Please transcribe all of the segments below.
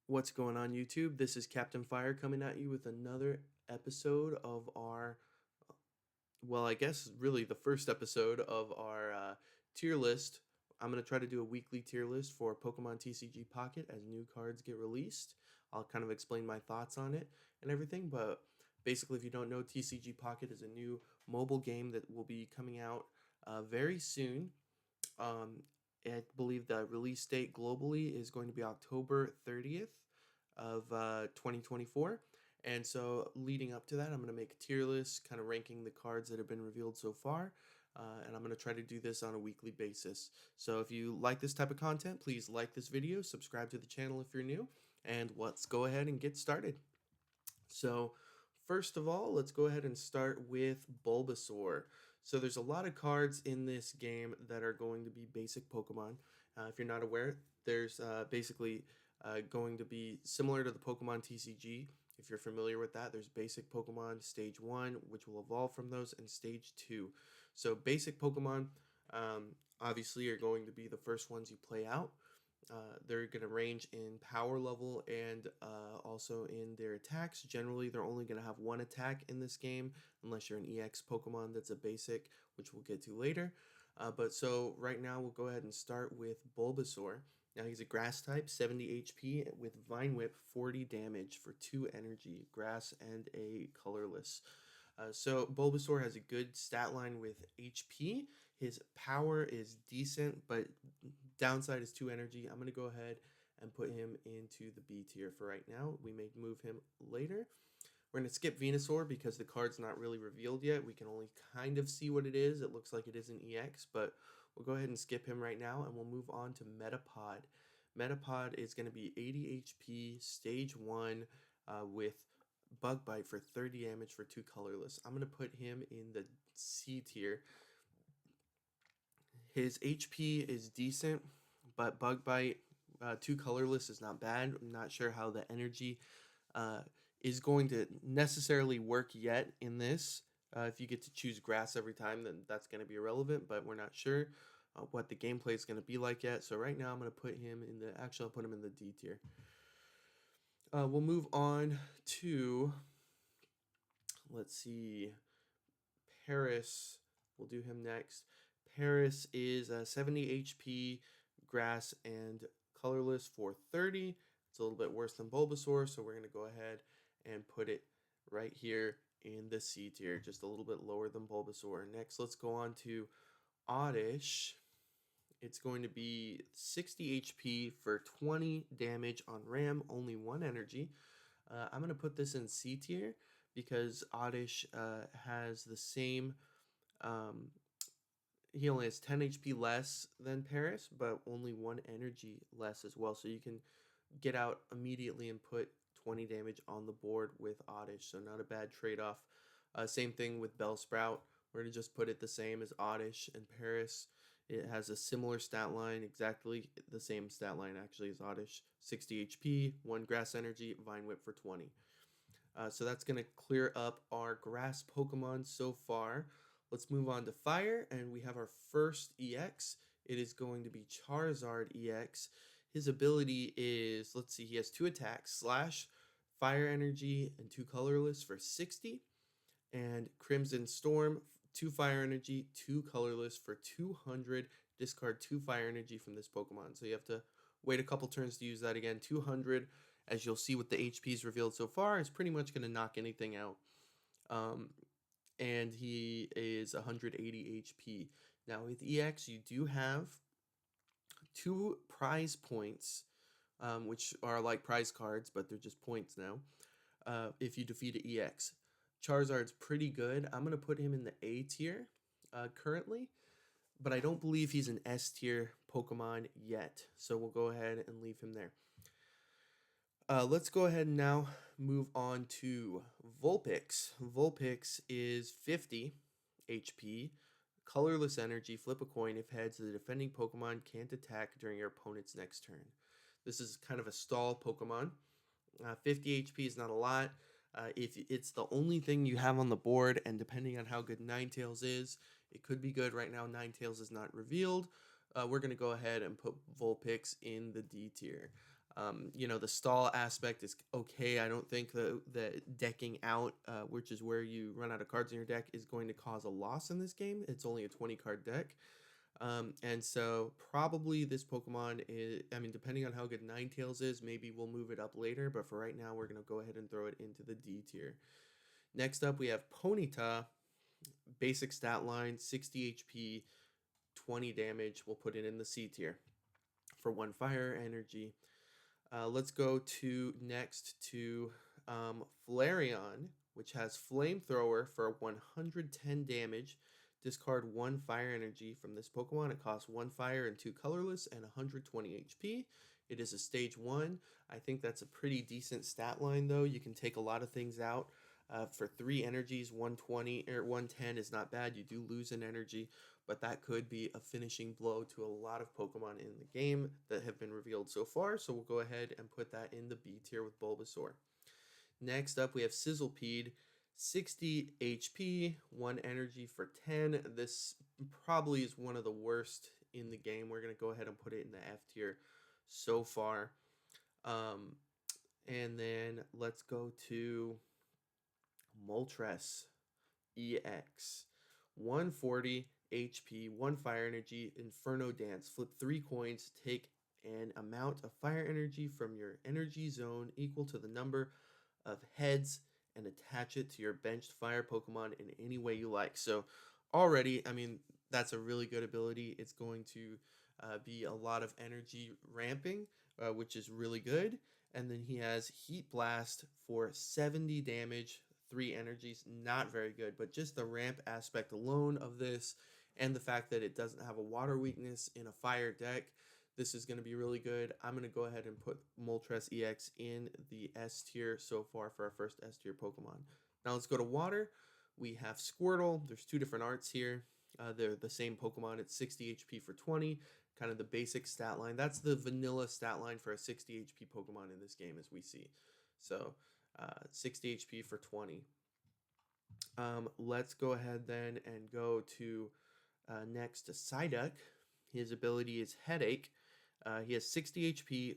What's going on, YouTube? This is Captain Fire coming at you with another episode of our, well, I guess really the first episode of our tier list. I'm going to try to do a weekly tier list for Pokemon TCG Pocket as new cards get released. I'll kind of explain my thoughts on it and everything, but basically, if you don't know, TCG Pocket is a new mobile game that will be coming out very soon. Um, I believe the release date globally is going to be October 30th of 2024. And so, leading up to that, I'm going to make a tier list, kind of ranking the cards that have been revealed so far. And I'm going to try to do this on a weekly basis. So, if you like this type of content, please like this video, subscribe to the channel if you're new, and let's go ahead and get started. So, first of all, let's go ahead and start with Bulbasaur. So, there's a lot of cards in this game that are going to be basic Pokemon. If you're not aware, there's basically going to be similar to the Pokemon TCG. If you're familiar with that, there's basic Pokemon Stage 1, which will evolve from those, and Stage 2. So, basic Pokemon obviously are going to be the first ones you play out. They're going to range in power level and also in their attacks. Generally, they're only going to have one attack in this game, unless you're an EX Pokemon that's a basic, which we'll get to later. But so right now, we'll go ahead and start with Bulbasaur. Now, he's a grass type, 70 HP, with Vine Whip, 40 damage for 2 energy, grass, and a colorless. So Bulbasaur has a good stat line with HP. His power is decent, but downside is 2 energy. I'm going to go ahead and put him into the B tier for right now. We may move him later. We're going to skip Venusaur because the card's not really revealed yet. We can only kind of see what it is. It looks like it is an EX, but we'll go ahead and skip him right now, and we'll move on to Metapod. Metapod is going to be 80 HP, Stage 1, with Bug Bite for 30 damage for 2 colorless. I'm going to put him in the C tier. His HP is decent, but Bug Bite, 2 colorless is not bad. I'm not sure how the energy uh, is going to necessarily work yet in this. If you get to choose grass every time, then that's going to be irrelevant, but we're not sure what the gameplay is going to be like yet. So right now I'm going to put him in the, actually I'll put him in the D tier. We'll move on to, let's see, Paris. We'll do him next. Paris is 70 HP, grass, and colorless for 30. It's a little bit worse than Bulbasaur, so we're going to go ahead and put it right here in the C tier, just a little bit lower than Bulbasaur. Next, let's go on to Oddish. It's going to be 60 HP for 20 damage on Ram, only 1 energy. I'm going to put this in C tier because Oddish has the same he only has 10 HP less than Paris, but only 1 energy less as well. So you can get out immediately and put 20 damage on the board with Oddish. So not a bad trade-off. Same thing with Bellsprout. We're going to just put it the same as Oddish and Paris. It has a similar stat line, exactly the same stat line actually as Oddish. 60 HP, 1 grass energy, Vine Whip for 20. So that's going to clear up our grass Pokemon so far. Let's move on to fire, and we have our first EX. It is going to be Charizard EX. His ability is, let's see, he has 2 attacks, Slash, Fire Energy, and 2 Colorless for 60. And Crimson Storm, 2 Fire Energy, 2 Colorless for 200. Discard 2 Fire Energy from this Pokemon. So you have to wait a couple turns to use that again. 200, as you'll see with the HPs revealed so far, is pretty much going to knock anything out. And he is 180 HP. Now with EX, you do have 2 prize points, which are like prize cards, but they're just points now, if you defeat an EX. Charizard's pretty good. I'm going to put him in the A tier currently, but I don't believe he's an S tier Pokemon yet, so we'll go ahead and leave him there. Let's go ahead and now move on to Vulpix. Vulpix is 50 HP, colorless energy, flip a coin. If heads, the defending Pokemon can't attack during your opponent's next turn. This is kind of a stall Pokemon. 50 HP is not a lot. If it's the only thing you have on the board, and depending on how good Ninetales is, it could be good. Right now, Ninetales is not revealed. we're going to go ahead and put Vulpix in the D tier. The stall aspect is okay. I don't think the decking out, which is where you run out of cards in your deck, is going to cause a loss in this game. It's only a 20 card deck. And so probably this Pokemon is, I mean, depending on how good Ninetales is, maybe we'll move it up later. But for right now, we're going to go ahead and throw it into the D tier. Next up, we have Ponyta. Basic stat line, 60 HP, 20 damage. We'll put it in the C tier for 1 fire energy. Let's go next to Flareon, which has Flamethrower for 110 damage. Discard 1 fire energy from this Pokemon. It costs 1 fire and 2 colorless and 120 HP. It is a stage 1. I think that's a pretty decent stat line, though. You can take a lot of things out. For 3 energies, 120 or 110 is not bad. You do lose an energy, but that could be a finishing blow to a lot of Pokemon in the game that have been revealed so far. So we'll go ahead and put that in the B tier with Bulbasaur. Next up, we have Sizzlipede, 60 HP, 1 energy for 10. This probably is one of the worst in the game. We're going to go ahead and put it in the F tier so far. And then let's go to Moltres EX, 140 HP, 1 fire energy, Inferno Dance. Flip 3 coins, take an amount of fire energy from your energy zone equal to the number of heads and attach it to your benched fire Pokemon in any way you like. So already, I mean, that's a really good ability. It's going to be a lot of energy ramping, which is really good. And then he has Heat Blast for 70 damage, 3 energies, not very good, but just the ramp aspect alone of this and the fact that it doesn't have a water weakness in a fire deck, this is going to be really good. I'm going to go ahead and put Moltres EX in the S tier so far for our first S tier Pokemon. Now let's go to water. We have Squirtle. There's 2 different arts here. They're the same Pokemon. It's 60 HP for 20, kind of the basic stat line. That's the vanilla stat line for a 60 HP Pokemon in this game as we see. So 60 HP for 20. Let's go ahead then and go to next to Psyduck. His ability is Headache. He has 60 HP,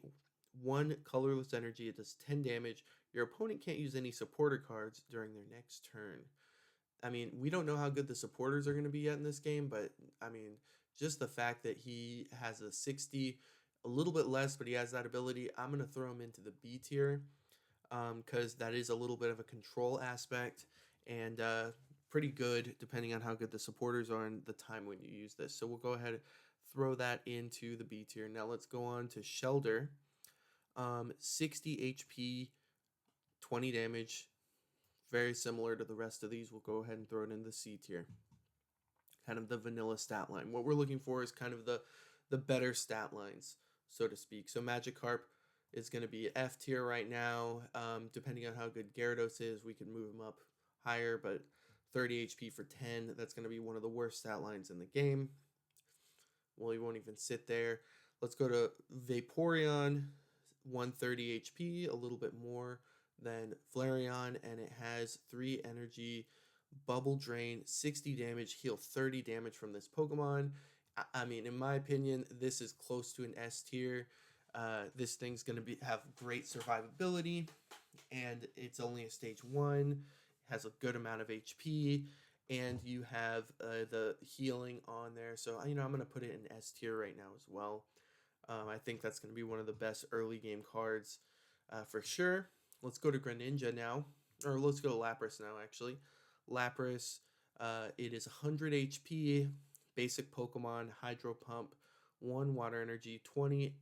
1 colorless energy. It does 10 damage. Your opponent can't use any supporter cards during their next turn. I mean, we don't know how good the supporters are going to be yet in this game, but I mean, just the fact that he has a 60, a little bit less, but he has that ability, I'm going to throw him into the B tier because that is a little bit of a control aspect and pretty good depending on how good the supporters are and the time when you use this. So we'll go ahead and throw that into the B tier. Now let's go on to Shelder. 60 HP, 20 damage. Very similar to the rest of these. We'll go ahead and throw it in the C tier. Kind of the vanilla stat line. What we're looking for is kind of the better stat lines, so to speak. So Magikarp is going to be F tier right now. Depending on how good Gyarados is, we can move him up higher, but 30 HP for 10, that's going to be one of the worst stat lines in the game. Well, he won't even sit there. Let's go to Vaporeon, 130 HP, a little bit more than Flareon, and it has 3 energy, Bubble Drain, 60 damage, heal 30 damage from this Pokemon. I mean, in my opinion, this is close to an S tier. This thing's going to have great survivability, and it's only a stage 1, has a good amount of HP, and you have the healing on there. So, I'm going to put it in S tier right now as well. I think that's going to be one of the best early game cards for sure. Let's go to Greninja now, or let's go to Lapras now, actually. Lapras, it is 100 HP, basic Pokemon, Hydro Pump, 1 water energy, 20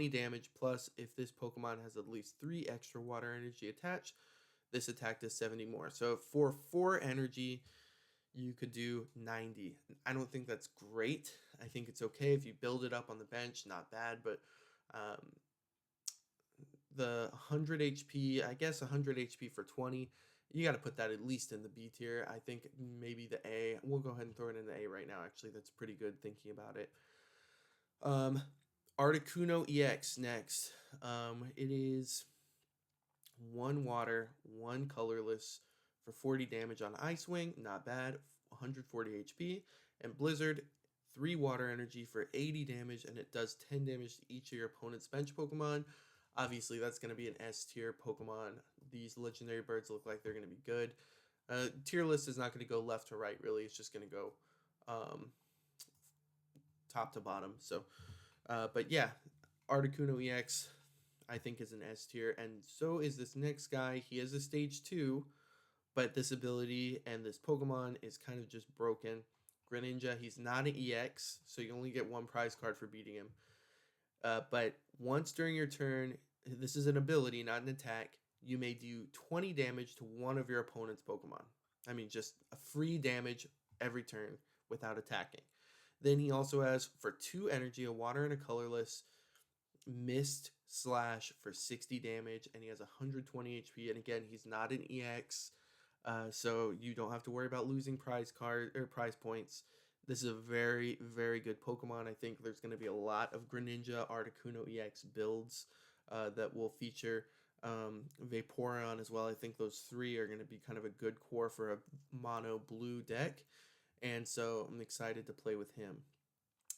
damage, plus if this Pokemon has at least 3 extra water energy attached, this attack does 70 more. So for 4 energy, you could do 90. I don't think that's great. I think it's okay if you build it up on the bench, not bad, but the 100 HP, I guess 100 HP for 20, you got to put that at least in the B tier. I think maybe the A. We'll go ahead and throw it in the A right now, actually. That's pretty good thinking about it. Articuno EX next. It is 1 water, 1 colorless for 40 damage on Ice Wing. Not bad. 140 HP. And Blizzard, 3 water energy for 80 damage, and it does 10 damage to each of your opponent's bench Pokemon. Obviously, that's going to be an S tier Pokemon. These legendary birds look like they're going to be good. Tier list is not going to go left to right, really. It's just going to go um, top to bottom. So, but yeah, Articuno EX, I think, is an S tier, and so is this next guy. He is a stage 2, but this ability and this Pokemon is kind of just broken. Greninja, he's not an EX, so you only get 1 prize card for beating him. But once during your turn, this is an ability, not an attack, you may do 20 damage to one of your opponent's Pokemon. I mean, just a free damage every turn without attacking. Then he also has, for 2 energy, a water and a colorless, Mist Slash for 60 damage, and he has 120 HP. And again, he's not an EX, so you don't have to worry about losing prize points. This is a very, very good Pokemon. I think there's going to be a lot of Greninja Articuno EX builds that will feature Vaporeon as well. I think those 3 are going to be kind of a good core for a mono blue deck, and so I'm excited to play with him.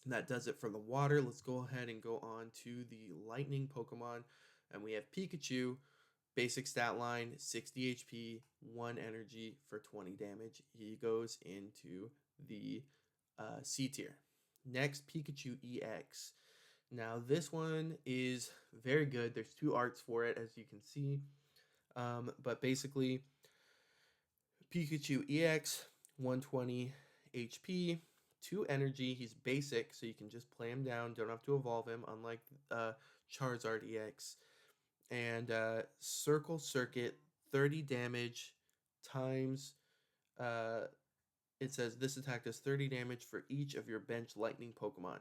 And that does it for the water. Let's go ahead and go on to the lightning Pokemon, and we have Pikachu. Basic stat line, 60 HP, 1 energy for 20 damage. He goes into the C tier. Next, Pikachu EX. Now, this one is very good. There's 2 arts for it, as you can see. But basically, Pikachu EX, 120 HP, 2 energy. He's basic, so you can just play him down. Don't have to evolve him, unlike Charizard EX. And Circle Circuit, 30 damage times... it says this attack does 30 damage for each of your bench lightning Pokemon.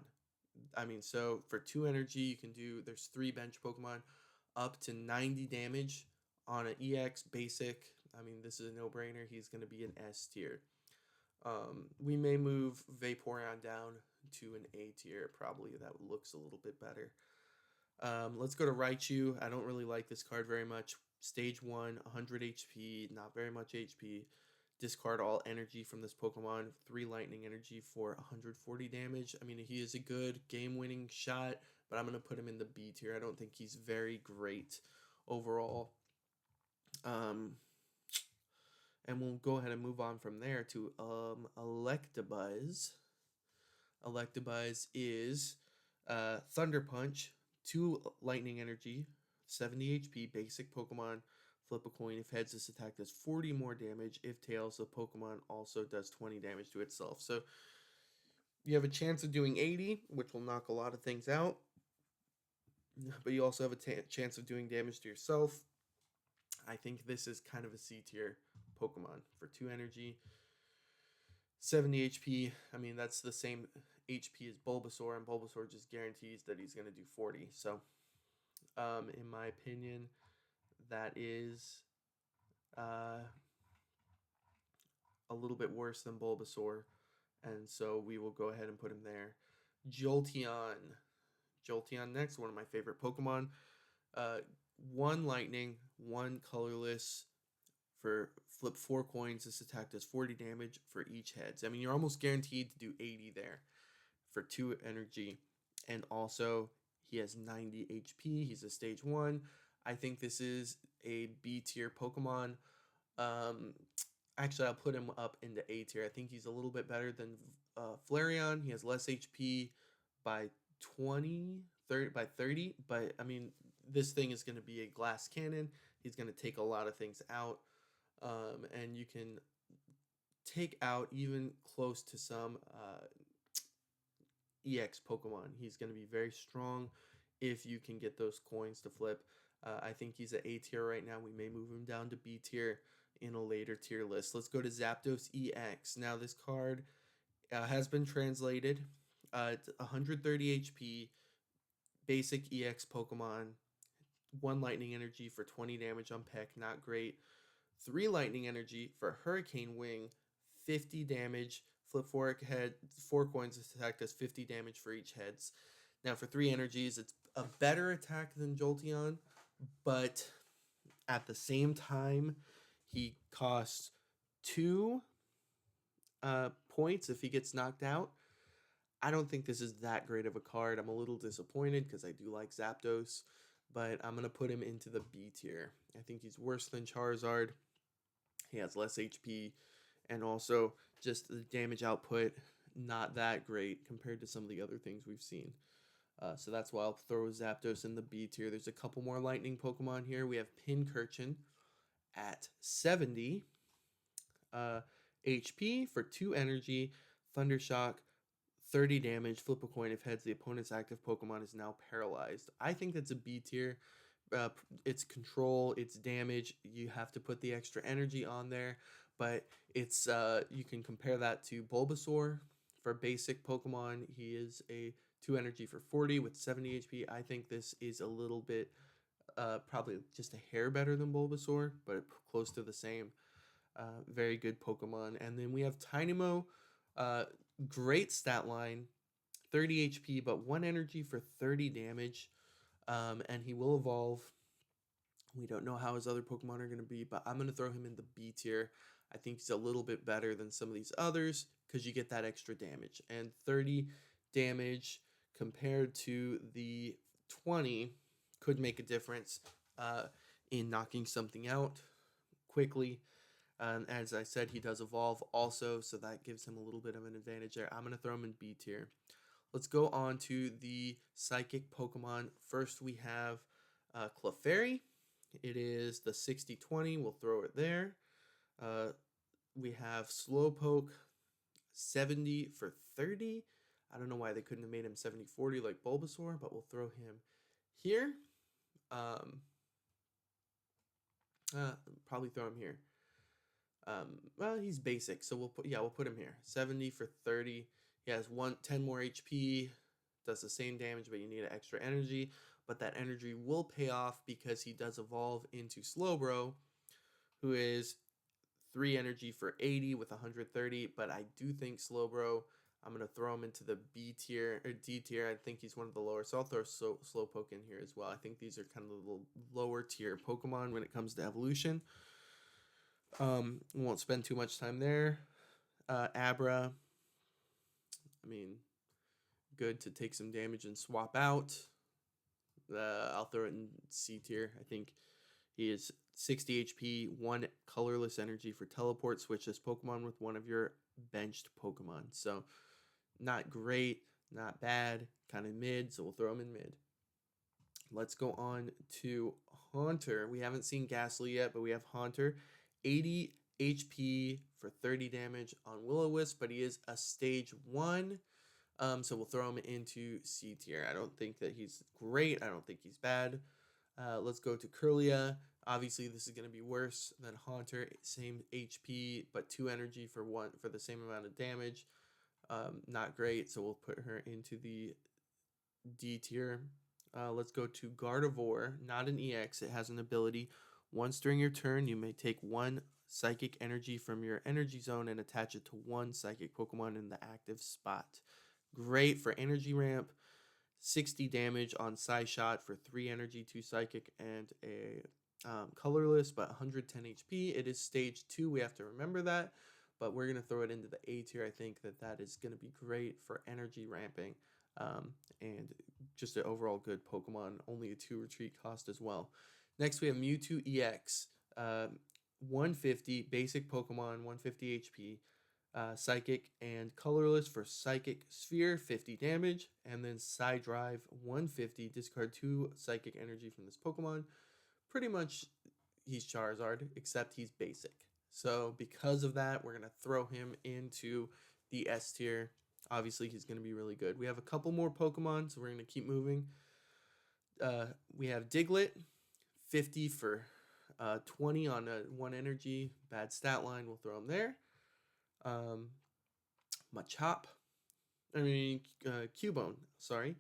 I mean, so for 2 energy, you can do, there's 3 bench Pokemon, up to 90 damage on an EX basic. I mean, this is a no-brainer. He's going to be an S tier. We may move Vaporeon down to an A tier. Probably that looks a little bit better. Let's go to Raichu. I don't really like this card very much. Stage 1, 100 HP, not very much HP. Discard all energy from this Pokemon. 3 lightning energy for 140 damage. I mean, he is a good game-winning shot, but I'm going to put him in the B tier. I don't think he's very great overall. And we'll go ahead and move on from there to Electabuzz. Electabuzz is Thunder Punch, 2 lightning energy, 70 HP, basic Pokemon. Flip a coin. If heads, this attack does 40 more damage. If tails, the Pokemon also does 20 damage to itself. So you have a chance of doing 80, which will knock a lot of things out. But you also have a chance of doing damage to yourself. I think this is kind of a C tier Pokemon for 2 energy. 70 HP. I mean, that's the same HP as Bulbasaur, and Bulbasaur just guarantees that he's going to do 40. So, in my opinion, that is a little bit worse than Bulbasaur, and so we will go ahead and put him there. Jolteon. Jolteon next, one of my favorite Pokemon. 1 lightning, 1 colorless. For flip 4 coins, this attack does 40 damage for each heads. I mean, you're almost guaranteed to do 80 there for 2 energy. And also, he has 90 HP. He's a stage 1. I think this is a B tier Pokemon. Actually, I'll put him up into A tier. I think he's a little bit better than Flareon. He has less HP by 30. But, I mean, this thing is going to be a glass cannon. He's going to take a lot of things out. And you can take out even close to some EX Pokemon. He's going to be very strong if you can get those coins to flip. I think he's at A tier right now. We may move him down to B tier in a later tier list. Let's go to Zapdos EX. Now this card has been translated. It's 130 HP, basic EX Pokemon. 1 lightning energy for 20 damage on Peck, not great. 3 lightning energy for Hurricane Wing, 50 damage. Flip 4 coins, this attack does 50 damage for each heads. Now for 3 energies, it's a better attack than Jolteon, but at the same time, he costs 2 points if he gets knocked out. I don't think this is that great of a card. I'm a little disappointed because I do like Zapdos, but I'm going to put him into the B tier. I think he's worse than Charizard. He has less HP, and also just the damage output, not that great compared to some of the other things we've seen. So that's why I'll throw Zapdos in the B tier. There's a couple more lightning Pokemon here. We have Pincurchin at 70 uh, HP for 2 energy, Thundershock, 30 damage, flip a coin. If heads, the opponent's active Pokemon is now paralyzed. I think that's a B tier. It's control, it's damage. You have to put the extra energy on there, but it's you can compare that to Bulbasaur for basic Pokemon. He is a 2 energy for 40 with 70 HP. I think this is a little bit probably just a hair better than Bulbasaur, but close to the same. Very good Pokemon. And then we have Tynamo. Great stat line, 30 HP, but 1 energy for 30 damage. And he will evolve. We don't know how his other Pokemon are going to be, but I'm going to throw him in the B tier. I think he's a little bit better than some of these others because you get that extra damage. And 30 damage compared to the 20 could make a difference in knocking something out quickly. As I said, he does evolve also, so that gives him a little bit of an advantage there. I'm going to throw him in B tier. Let's go on to the Psychic Pokemon. First, we have Clefairy. It is the 60-20. We'll throw it there. We have Slowpoke, 70 for 30. I don't know why they couldn't have made him 70-40 like Bulbasaur, but we'll throw him here. Probably throw him here. Well, he's basic, so we'll put him here. 70 for 30. He has 10 more HP, does the same damage, but you need an extra energy. But that energy will pay off because he does evolve into Slowbro, who is 3 energy for 80 with 130. But I do think Slowbro, I'm going to throw him into the B tier or D tier. I think he's one of the lower, so I'll throw Slowpoke in here as well. I think these are kind of the lower tier Pokemon when it comes to evolution. Won't spend too much time there. Abra, I mean, good to take some damage and swap out. I'll throw it in C tier. I think he is 60 HP, 1 colorless energy for teleport. Switch this Pokemon with one of your benched Pokemon. So not great, not bad, kind of mid. So we'll throw him in mid. Let's go on to Haunter. We haven't seen Ghastly yet, but we have Haunter. 80 HP for 30 damage on Will-O-Wisp, but he is a stage 1. So we'll throw him into C tier. I don't think that he's great. I don't think he's bad. Let's go to Kirlia. Obviously, this is going to be worse than Haunter. Same HP, but 2 energy for the same amount of damage. Not great. So we'll put her into the D tier. Let's go to Gardevoir. Not an EX. It has an ability. Once during your turn, you may take 1 psychic energy from your energy zone and attach it to 1 psychic Pokemon in the active spot. Great for energy ramp. 60 damage on Psyshot for 3 energy, 2 psychic, and a colorless, but 110 HP. It is stage 2. We have to remember that, but we're going to throw it into the A tier. I think that is going to be great for energy ramping and just an overall good Pokemon. Only a 2 retreat cost as well. Next, we have Mewtwo EX. 150 basic Pokemon, 150 HP. Psychic and colorless for Psychic Sphere, 50 damage, and then Psy Drive, 150. Discard 2 psychic energy from this Pokemon. Pretty much he's Charizard, except he's basic. So because of that, we're going to throw him into the S tier. Obviously, he's going to be really good. We have a couple more Pokemon, so we're going to keep moving. We have Diglett, 50 for 20 on a 1 energy. Bad stat line, we'll throw him there. Cubone, sorry.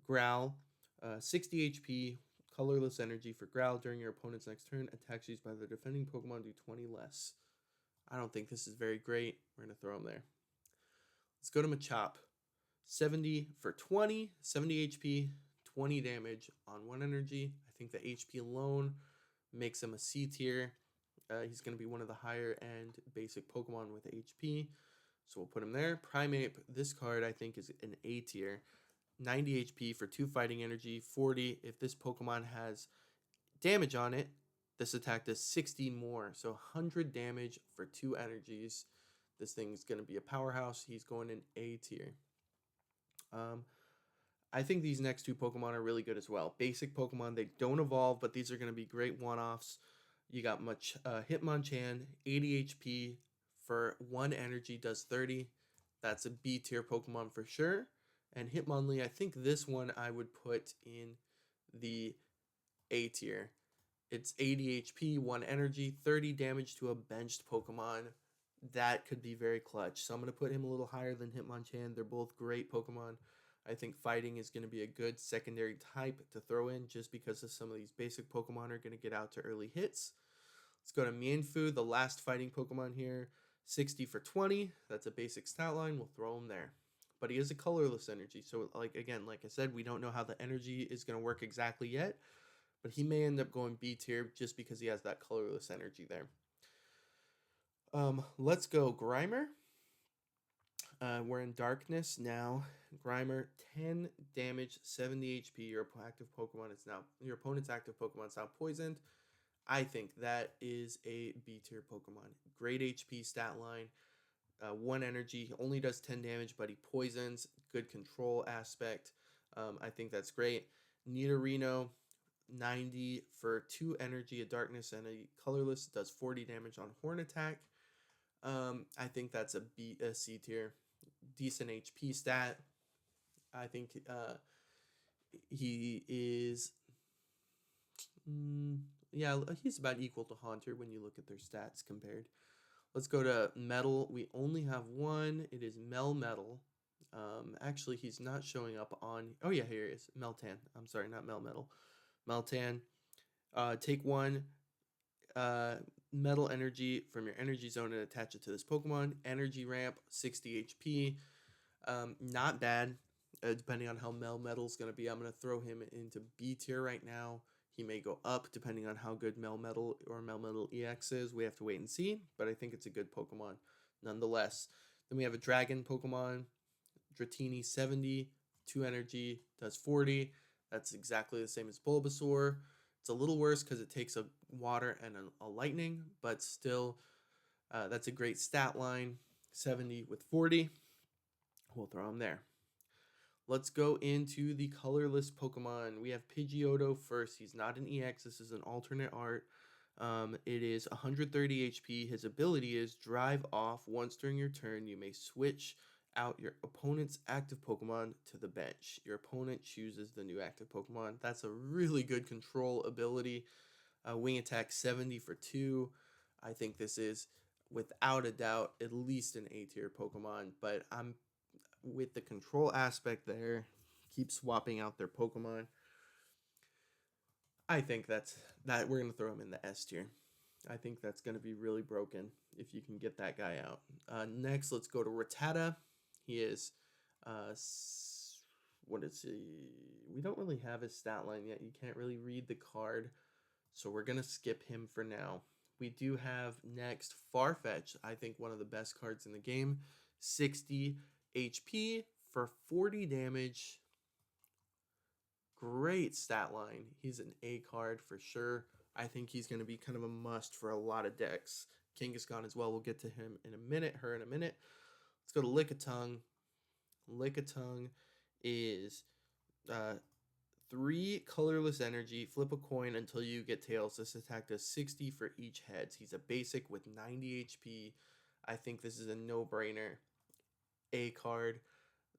Growl, 60 HP, colorless energy for Growl. During your opponent's next turn, attacks used by the defending Pokemon do 20 less. I don't think this is very great. We're going to throw him there. Let's go to Machop. 70 for 20, 70 HP, 20 damage on 1 energy. I think the HP alone makes him a C tier. He's going to be one of the higher end basic Pokemon with HP. So we'll put him there. Primeape, this card I think is an A tier. 90 HP for 2 fighting energy, 40 if this Pokemon has damage on it. This attack does 60 more, so 100 damage for 2 energies. This thing's going to be a powerhouse. He's going in A tier. I think these next two Pokemon are really good as well. Basic Pokemon, they don't evolve, but these are going to be great one-offs. You got Hitmonchan, 80 HP for 1 energy, does 30. That's a B tier Pokemon for sure. And Hitmonlee, I think this one I would put in the A tier. It's 80 HP, 1 energy, 30 damage to a benched Pokemon. That could be very clutch. So I'm going to put him a little higher than Hitmonchan. They're both great Pokemon. I think fighting is going to be a good secondary type to throw in just because of some of these basic Pokemon are going to get out to early hits. Let's go to Mienfoo, the last fighting Pokemon here. 60 for 20. That's a basic stat line. We'll throw him there. But he is a colorless energy. So, like I said, we don't know how the energy is going to work exactly yet. But he may end up going B tier just because he has that colorless energy there. Let's go Grimer. We're in darkness now. Grimer, 10 damage, 70 HP. Your opponent's active Pokemon is now poisoned. I think that is a B tier Pokemon. Great HP stat line. 1 energy. He only does 10 damage, but he poisons. Good control aspect. I think that's great. Nidorino, 90 for 2 energy, a darkness, and a colorless. Does 40 damage on horn attack. I think that's a C tier. Decent HP stat. I think he is, he's about equal to Haunter when you look at their stats compared. Let's go to Metal. We only have one. It is Melmetal. Actually, he's not showing up on. Oh yeah, here he is. Meltan. I'm sorry, not Melmetal. Meltan. Take 1 metal energy from your energy zone and attach it to this Pokemon. Energy ramp, 60 HP. Not bad. Depending on how Melmetal is going to be, I'm going to throw him into B tier right now. He may go up depending on how good Melmetal or Melmetal EX is. We have to wait and see, but I think it's a good Pokemon nonetheless. Then we have a Dragon Pokemon, Dratini, 70, 2 energy, does 40. That's exactly the same as Bulbasaur. It's a little worse because it takes a water and a lightning, but still, that's a great stat line. 70 with 40. We'll throw him there. Let's go into the colorless Pokemon. We have Pidgeotto first. He's not an EX. This is an alternate art. It is 130 HP. His ability is Drive Off. Once during your turn, you may switch out your opponent's active Pokemon to the bench. Your opponent chooses the new active Pokemon. That's a really good control ability. Wing attack 70 for 2. I think this is, without a doubt, at least an A tier Pokemon, but I'm with the control aspect there, keep swapping out their Pokemon. I think that we're going to throw him in the S tier. I think that's going to be really broken if you can get that guy out. Next, let's go to Rattata. He is, what is he? We don't really have his stat line yet. You can't really read the card, so we're going to skip him for now. We do have next Farfetch. I think one of the best cards in the game. 60 HP for 40 damage. Great stat line. He's an A card for sure. I think he's going to be kind of a must for a lot of decks. Kangaskhan as well. We'll get to him in a minute, her in a minute. Let's go to Lickitung. Lickitung is 3 colorless energy. Flip a coin until you get tails. This attack does 60 for each heads. He's a basic with 90 HP. I think this is a no-brainer. A card.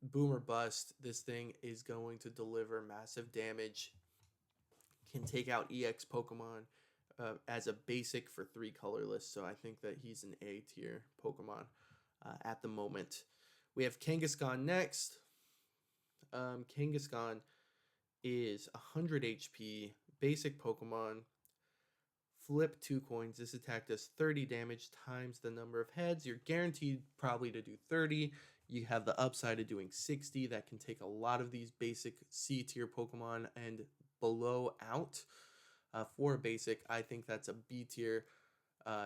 Boom or bust. This thing is going to deliver massive damage. Can take out EX Pokemon as a basic for 3 colorless. So I think that he's an A tier Pokemon at the moment. We have Kangaskhan next. Kangaskhan is 100 HP. Basic Pokemon. Flip 2 coins. This attack does 30 damage times the number of heads. You're guaranteed probably to do 30. You have the upside of doing 60. That can take a lot of these basic C tier Pokemon and below out. For a basic, I think that's a B tier.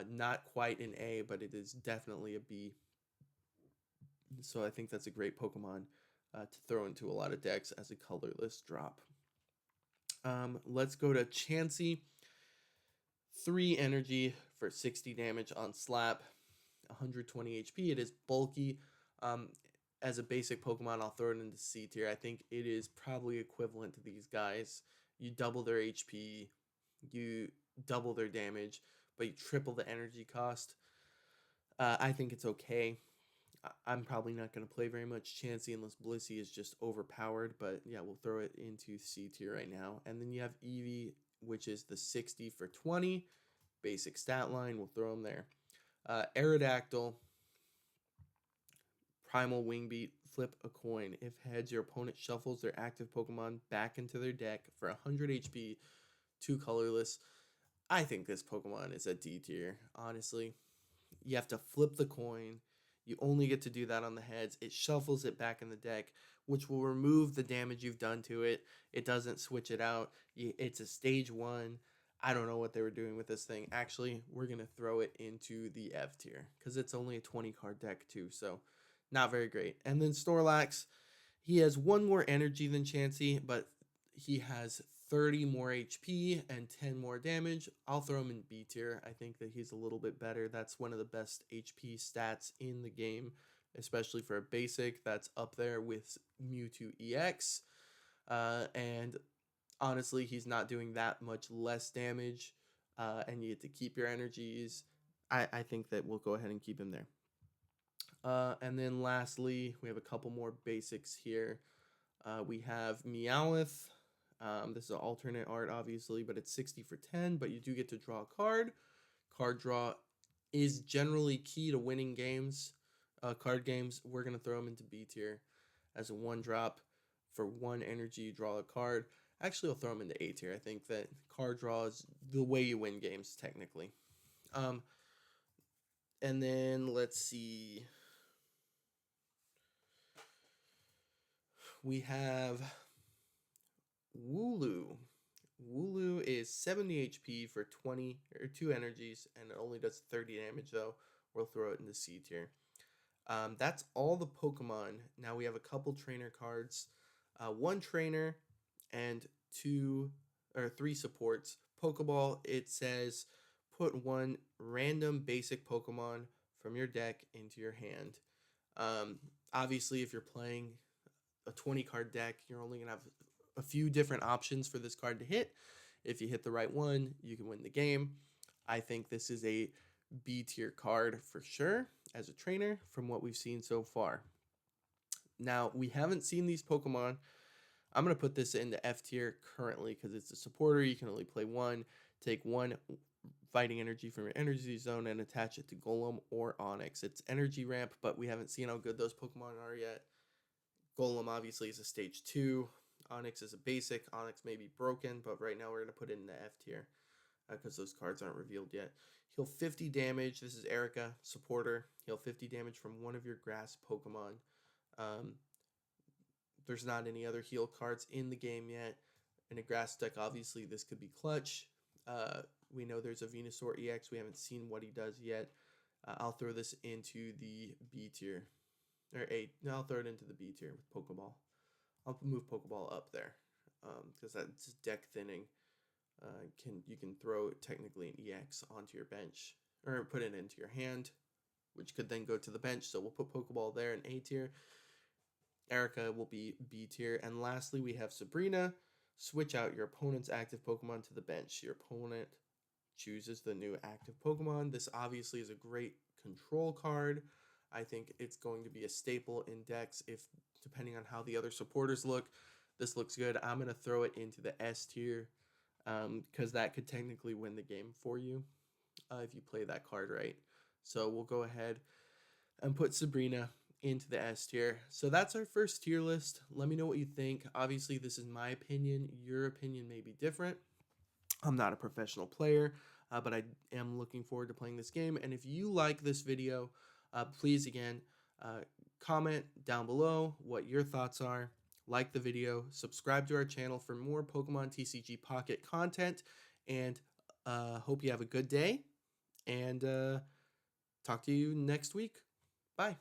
Not quite an A, but it is definitely a B. So I think that's a great Pokemon to throw into a lot of decks as a colorless drop. Let's go to Chansey. 3 energy for 60 damage on slap, 120 HP. It is bulky. Um, as a basic Pokemon, I'll throw it into C tier. I think it is probably equivalent to these guys. You double their HP, you double their damage, but you triple the energy cost. I think it's okay. I'm probably not going to play very much Chansey unless Blissey is just overpowered, but yeah, we'll throw it into C tier right now. And then you have Eevee, which is the 60 for 20. Basic stat line, we'll throw them there. Aerodactyl, Primal Wing Beat, flip a coin. If heads, your opponent shuffles their active Pokemon back into their deck for 100 HP, 2 colorless. I think this Pokemon is a D tier, honestly. You have to flip the coin. You only get to do that on the heads. It shuffles it back in the deck, which will remove the damage you've done to it. It doesn't switch it out. It's a stage 1. I don't know what they were doing with this thing. Actually, we're going to throw it into the F tier because it's only a 20 card deck too, so not very great. And then Snorlax, he has 1 more energy than Chansey, but he has 30 more HP and 10 more damage. I'll throw him in B tier. I think that he's a little bit better. That's one of the best HP stats in the game, especially for a basic. That's up there with Mewtwo EX. And honestly, he's not doing that much less damage, and you get to keep your energies. I think that we'll go ahead and keep him there. And then lastly, we have a couple more basics here. We have Meowth. This is an alternate art, obviously, but it's 60 for 10, but you do get to draw a card. Card draw is generally key to winning games, card games. We're going to throw them into B tier as a 1-drop. For 1 energy, you draw a card. Actually, I'll throw them into A tier. I think that card draw is the way you win games, technically. And then let's see. We have Wooloo. Wooloo is 70 HP for 20 or 2 energies, and it only does 30 damage though. We'll throw it into C tier. That's all the Pokemon. Now we have a couple trainer cards, 1 trainer and 2 or 3 supports. Pokeball, it says put 1 random basic Pokemon from your deck into your hand. Obviously, if you're playing a 20 card deck, you're only going to have a few different options for this card to hit. If you hit the right one, you can win the game. I think this is a B tier card for sure as a trainer from what we've seen so far. Now, we haven't seen these Pokemon. I'm going to put this into F tier currently because it's a supporter. You can only play 1. Take 1 fighting energy from your energy zone and attach it to Golem or Onix. It's energy ramp, but we haven't seen how good those Pokemon are yet. Golem obviously is a stage 2. Onix is a basic. Onix may be broken, but right now we're going to put it in the F tier because those cards aren't revealed yet. Heal 50 damage. This is Erica, supporter. Heal 50 damage from one of your grass Pokemon. There's not any other heal cards in the game yet. In a grass deck, obviously, this could be clutch. We know there's a Venusaur EX. We haven't seen what he does yet. I'll throw this into the B tier. Or A. No, I'll throw it into the B tier with Pokeball. I'll move Pokeball up there because that's deck thinning. You can throw technically an EX onto your bench or put it into your hand, which could then go to the bench. So we'll put Pokeball there in A tier. Erica will be B tier. And lastly, we have Sabrina. Switch out your opponent's active Pokemon to the bench. Your opponent chooses the new active Pokemon. This obviously is a great control card. I think it's going to be a staple in decks if, depending on how the other supporters look, this looks good. I'm going to throw it into the S tier because that could technically win the game for you if you play that card right. So we'll go ahead and put Sabrina into the S tier. So that's our first tier list. Let me know what you think. Obviously, this is my opinion. Your opinion may be different. I'm not a professional player, but I am looking forward to playing this game. And if you like this video, please, again, comment down below what your thoughts are. Like the video. Subscribe to our channel for more Pokemon TCG Pocket content. And hope you have a good day. And talk to you next week. Bye.